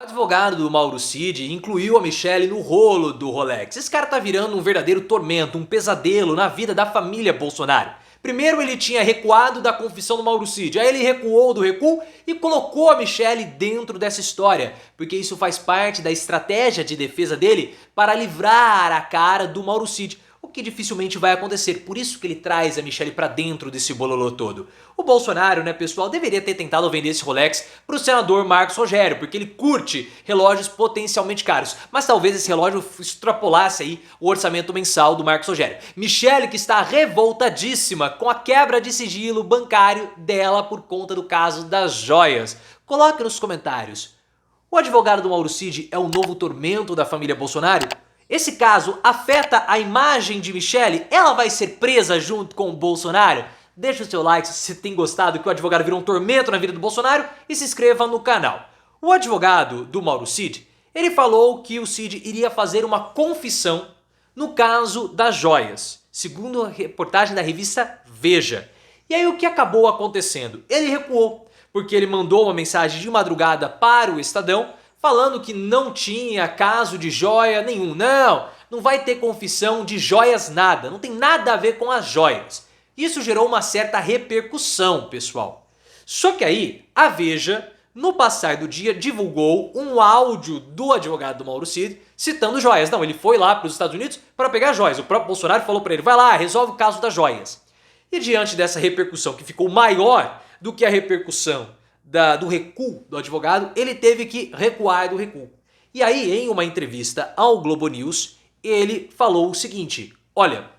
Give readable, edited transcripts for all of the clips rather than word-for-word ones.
O advogado do Mauro Cid incluiu a Michelle no rolo do Rolex. Esse cara tá virando um verdadeiro tormento, um pesadelo na vida da família Bolsonaro. Primeiro ele tinha recuado da confissão do Mauro Cid, aí ele recuou do recuo e colocou a Michelle dentro dessa história, porque isso faz parte da estratégia de defesa dele para livrar a cara do Mauro Cid. O que dificilmente vai acontecer, por isso que ele traz a Michelle pra dentro desse bololô todo. O Bolsonaro, né, pessoal, deveria ter tentado vender esse Rolex pro senador Marcos Rogério, porque ele curte relógios potencialmente caros, mas talvez esse relógio extrapolasse aí o orçamento mensal do Marcos Rogério. Michelle, que está revoltadíssima com a quebra de sigilo bancário dela por conta do caso das joias. Coloque nos comentários: o advogado do Mauro Cid é o novo tormento da família Bolsonaro? Esse caso afeta a imagem de Michelle? Ela vai ser presa junto com o Bolsonaro? Deixa o seu like se você tem gostado que o advogado virou um tormento na vida do Bolsonaro e se inscreva no canal. O advogado do Mauro Cid, ele falou que o Cid iria fazer uma confissão no caso das joias, segundo a reportagem da revista Veja. E aí o que acabou acontecendo? Ele recuou, porque ele mandou uma mensagem de madrugada para o Estadão falando que não tinha caso de joia nenhum. Não vai ter confissão de joias nada, não tem nada a ver com as joias. Isso gerou uma certa repercussão, pessoal. Só que aí, a Veja, no passar do dia, divulgou um áudio do advogado do Mauro Cid citando joias. Não, ele foi lá para os Estados Unidos para pegar joias. O próprio Bolsonaro falou para ele: vai lá, resolve o caso das joias. E diante dessa repercussão, que ficou maior do que a repercussão do recuo do advogado, ele teve que recuar do recuo. E aí, em uma entrevista ao Globo News, ele falou o seguinte: olha,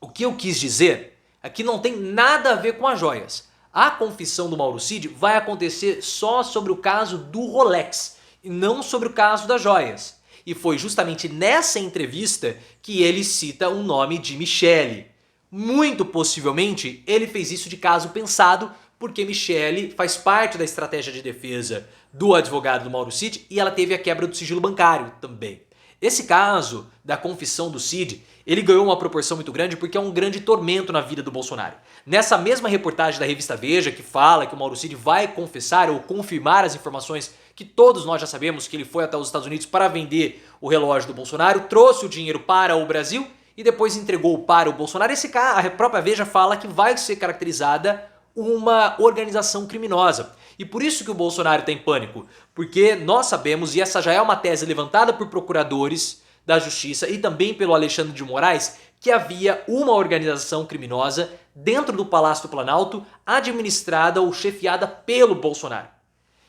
o que eu quis dizer é que não tem nada a ver com as joias. A confissão do Mauro Cid vai acontecer só sobre o caso do Rolex e não sobre o caso das joias. E foi justamente nessa entrevista que ele cita o nome de Michelle. Muito possivelmente ele fez isso de caso pensado, porque Michelle faz parte da estratégia de defesa do advogado do Mauro Cid e ela teve a quebra do sigilo bancário também. Esse caso da confissão do Cid, ele ganhou uma proporção muito grande porque é um grande tormento na vida do Bolsonaro. Nessa mesma reportagem da revista Veja, que fala que o Mauro Cid vai confessar ou confirmar as informações que todos nós já sabemos, que ele foi até os Estados Unidos para vender o relógio do Bolsonaro, trouxe o dinheiro para o Brasil e depois entregou para o Bolsonaro. A própria Veja fala que vai ser caracterizada uma organização criminosa. E por isso que o Bolsonaro está em pânico, porque nós sabemos, e essa já é uma tese levantada por procuradores da Justiça e também pelo Alexandre de Moraes, que havia uma organização criminosa dentro do Palácio do Planalto, administrada ou chefiada pelo Bolsonaro.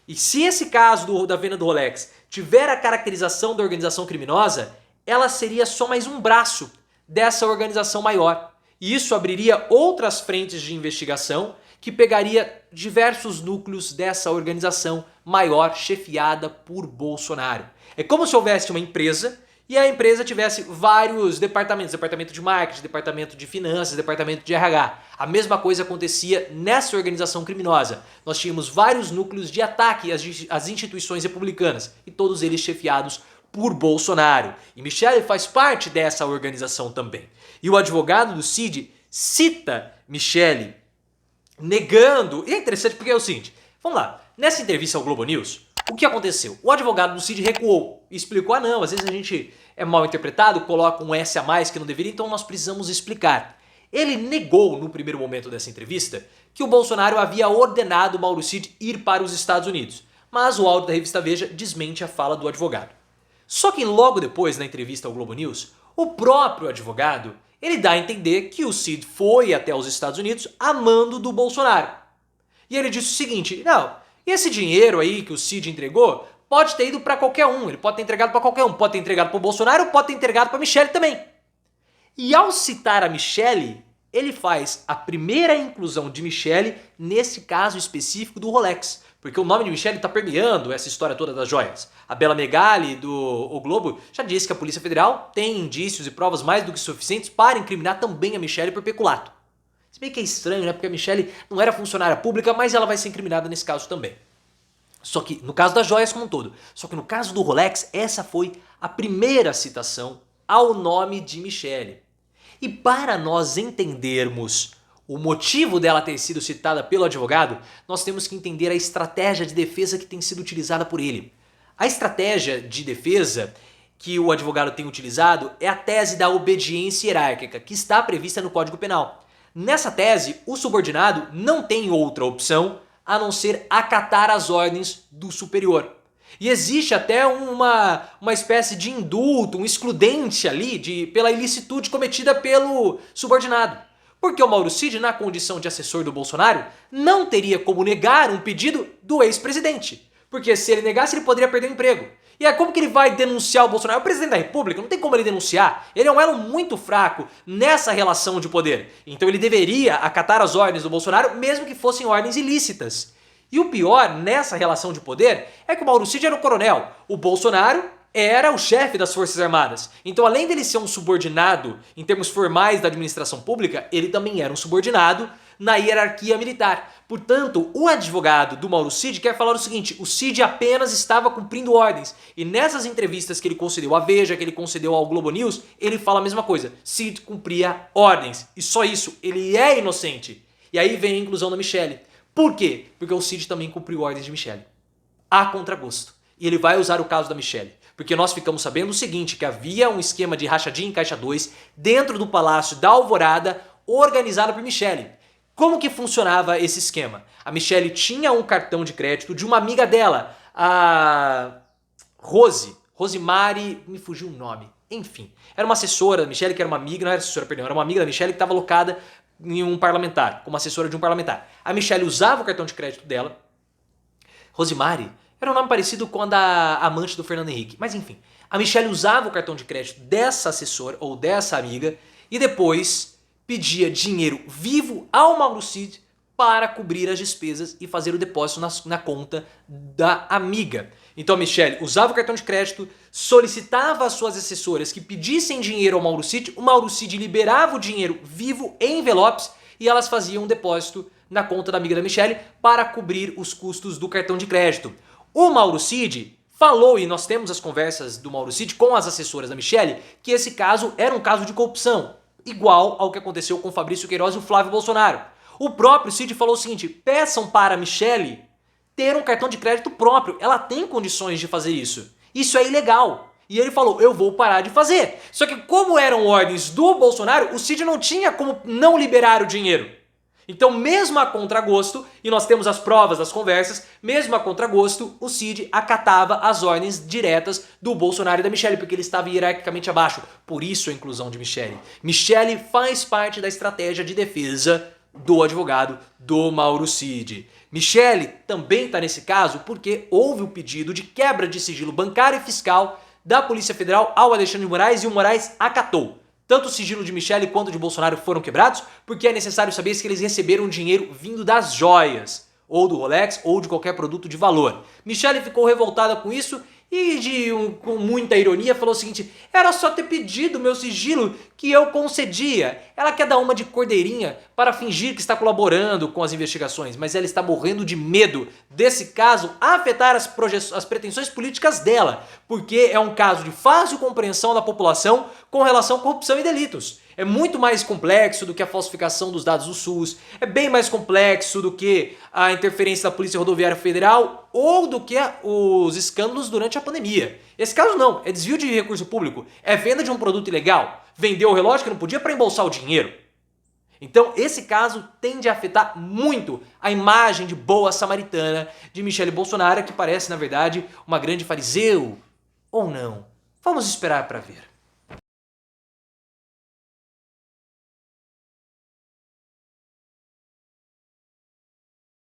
E se esse caso da venda do Rolex tiver a caracterização da organização criminosa, ela seria só mais um braço dessa organização maior. E isso abriria outras frentes de investigação que pegaria diversos núcleos dessa organização maior chefiada por Bolsonaro. É como se houvesse uma empresa e a empresa tivesse vários departamentos, departamento de marketing, departamento de finanças, departamento de RH. A mesma coisa acontecia nessa organização criminosa. Nós tínhamos vários núcleos de ataque às instituições republicanas e todos eles chefiados por Bolsonaro. E Michelle faz parte dessa organização também. E o advogado do Cid cita Michelle negando. E é interessante porque é o seguinte, vamos lá, nessa entrevista ao Globo News, o que aconteceu? O advogado do Cid recuou e explicou: não, às vezes a gente é mal interpretado, coloca um S a mais que não deveria, então nós precisamos explicar. Ele negou no primeiro momento dessa entrevista que o Bolsonaro havia ordenado o Mauro Cid ir para os Estados Unidos, mas o áudio da revista Veja desmente a fala do advogado. Só que logo depois, na entrevista ao Globo News, o próprio advogado ele dá a entender que o Cid foi até os Estados Unidos a mando do Bolsonaro. E ele disse o seguinte: não, esse dinheiro aí que o Cid entregou pode ter ido para qualquer um, ele pode ter entregado para qualquer um, pode ter entregado para o Bolsonaro, pode ter entregado para a Michelle também. E ao citar a Michelle, ele faz a primeira inclusão de Michelle nesse caso específico do Rolex, porque o nome de Michelle está permeando essa história toda das joias. A Bela Megali, do O Globo, já disse que a Polícia Federal tem indícios e provas mais do que suficientes para incriminar também a Michelle por peculato. Se bem que é estranho, né? Porque a Michelle não era funcionária pública, mas ela vai ser incriminada nesse caso também. Só que no caso das joias como um todo. Só que no caso do Rolex, essa foi a primeira citação ao nome de Michelle. E para nós entendermos o motivo dela ter sido citada pelo advogado, nós temos que entender a estratégia de defesa que tem sido utilizada por ele. A estratégia de defesa que o advogado tem utilizado é a tese da obediência hierárquica, que está prevista no Código Penal. Nessa tese, o subordinado não tem outra opção a não ser acatar as ordens do superior. E existe até uma espécie de indulto, um excludente ali pela ilicitude cometida pelo subordinado. Porque o Mauro Cid, na condição de assessor do Bolsonaro, não teria como negar um pedido do ex-presidente. Porque se ele negasse, ele poderia perder o emprego. E aí como que ele vai denunciar o Bolsonaro? É o presidente da República, não tem como ele denunciar. Ele é um elo muito fraco nessa relação de poder. Então ele deveria acatar as ordens do Bolsonaro, mesmo que fossem ordens ilícitas. E o pior nessa relação de poder é que o Mauro Cid era o coronel, o Bolsonaro era o chefe das Forças Armadas. Então, além dele ser um subordinado em termos formais da administração pública, ele também era um subordinado na hierarquia militar. Portanto, o advogado do Mauro Cid quer falar o seguinte: o Cid apenas estava cumprindo ordens. E nessas entrevistas que ele concedeu à Veja, que ele concedeu ao Globo News, ele fala a mesma coisa. Cid cumpria ordens. E só isso, ele é inocente. E aí vem a inclusão da Michelle. Por quê? Porque o Cid também cumpriu ordens de Michelle. A contragosto. E ele vai usar o caso da Michelle. Porque nós ficamos sabendo o seguinte, que havia um esquema de rachadinha em caixa 2 dentro do Palácio da Alvorada, organizado por Michelle. Como que funcionava esse esquema? A Michelle tinha um cartão de crédito de uma amiga dela, a Rosemary, me fugiu o nome. Enfim, era uma assessora da Michelle, que era uma amiga, não era assessora, perdão, era uma amiga da Michelle que estava alocada em um parlamentar, como assessora de um parlamentar. A Michelle usava o cartão de crédito dela. Rosemary era um nome parecido com a da amante do Fernando Henrique, mas enfim. A Michelle usava o cartão de crédito dessa assessora ou dessa amiga e depois pedia dinheiro vivo ao Mauro Cid para cobrir as despesas e fazer o depósito na conta da amiga. Então a Michelle usava o cartão de crédito, solicitava às suas assessoras que pedissem dinheiro ao Mauro Cid, o Mauro Cid liberava o dinheiro vivo em envelopes e elas faziam um depósito na conta da amiga da Michelle para cobrir os custos do cartão de crédito. O Mauro Cid falou, e nós temos as conversas do Mauro Cid com as assessoras da Michelle, que esse caso era um caso de corrupção, igual ao que aconteceu com o Fabrício Queiroz e o Flávio Bolsonaro. O próprio Cid falou o seguinte: peçam para a Michelle ter um cartão de crédito próprio, ela tem condições de fazer isso. Isso é ilegal. E ele falou, eu vou parar de fazer. Só que como eram ordens do Bolsonaro, o Cid não tinha como não liberar o dinheiro. Então, mesmo a contragosto, e nós temos as provas das conversas, mesmo a contragosto, o Cid acatava as ordens diretas do Bolsonaro e da Michelle, porque ele estava hierarquicamente abaixo. Por isso a inclusão de Michelle. Michelle faz parte da estratégia de defesa do advogado do Mauro Cid. Michelle também está nesse caso porque houve o pedido de quebra de sigilo bancário e fiscal da Polícia Federal ao Alexandre de Moraes e o Moraes acatou. Tanto o sigilo de Michelle quanto de Bolsonaro foram quebrados porque é necessário saber se eles receberam dinheiro vindo das joias, ou do Rolex, ou de qualquer produto de valor. Michelle ficou revoltada com isso e com muita ironia falou o seguinte: era só ter pedido meu sigilo que eu concedia. Ela quer dar uma de cordeirinha para fingir que está colaborando com as investigações, mas ela está morrendo de medo desse caso afetar as pretensões políticas dela, porque é um caso de fácil compreensão da população com relação à corrupção e delitos. É muito mais complexo do que a falsificação dos dados do SUS, é bem mais complexo do que a interferência da Polícia Rodoviária Federal ou do que os escândalos durante a pandemia. Esse caso não, é desvio de recurso público, é venda de um produto ilegal, vendeu o relógio que não podia para embolsar o dinheiro. Então esse caso tende a afetar muito a imagem de boa samaritana de Michelle Bolsonaro, que parece na verdade uma grande fariseu, ou não. Vamos esperar para ver.